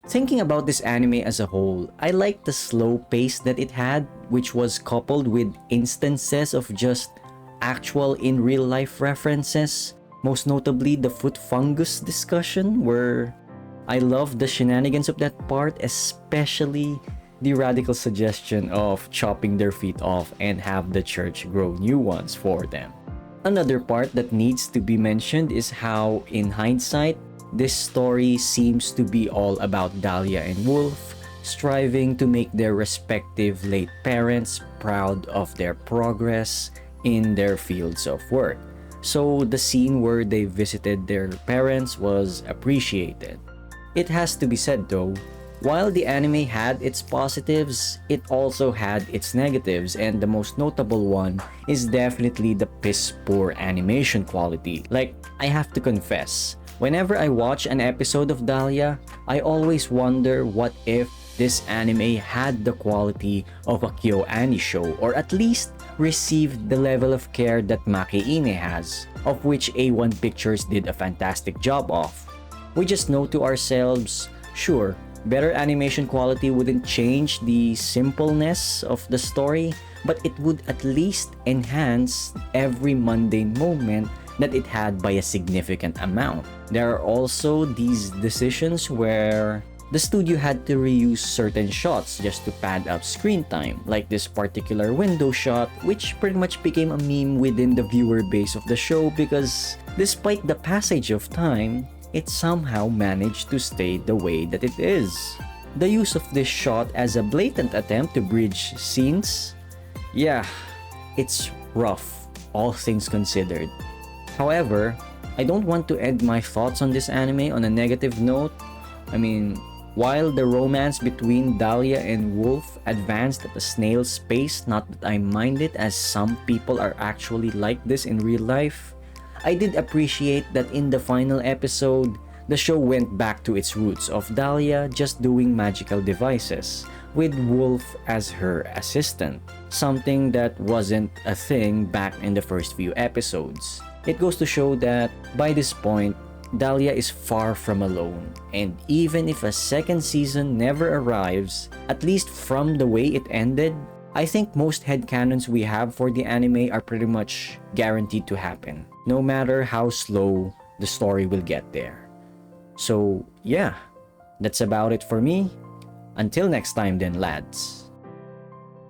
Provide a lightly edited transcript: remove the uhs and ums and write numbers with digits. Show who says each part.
Speaker 1: Thinking about this anime as a whole, I liked the slow pace that it had, which was coupled with instances of just actual in real life references, most notably the foot fungus discussion, where I loved the shenanigans of that part, especially the radical suggestion of chopping their feet off and have the church grow new ones for them. Another part that needs to be mentioned is how, in hindsight, this story seems to be all about Dahlia and Wolf striving to make their respective late parents proud of their progress in their fields of work. So the scene where they visited their parents was appreciated. It has to be said though, while the anime had its positives, it also had its negatives, and the most notable one is definitely the piss poor animation quality. Like, I have to confess, whenever I watch an episode of Dahlia, I always wonder what if this anime had the quality of a KyoAni show, or at least received the level of care that Makiine has, of which A1 Pictures did a fantastic job of. We just know to ourselves, sure, better animation quality wouldn't change the simpleness of the story, but it would at least enhance every mundane moment that it had by a significant amount. There are also these decisions where the studio had to reuse certain shots just to pad up screen time, like this particular window shot, which pretty much became a meme within the viewer base of the show because despite the passage of time, it somehow managed to stay the way that it is. The use of this shot as a blatant attempt to bridge scenes, yeah, it's rough, all things considered. However, I don't want to end my thoughts on this anime on a negative note. I mean, while the romance between Dahlia and Wolf advanced at a snail's pace, not that I mind it as some people are actually like this in real life, I did appreciate that in the final episode, the show went back to its roots of Dahlia just doing magical devices, with Wolf as her assistant, something that wasn't a thing back in the first few episodes. It goes to show that, by this point, Dahlia is far from alone, and even if a second season never arrives, at least from the way it ended, I think most headcanons we have for the anime are pretty much guaranteed to happen, no matter how slow the story will get there. So yeah, that's about it for me. Until next time then, lads.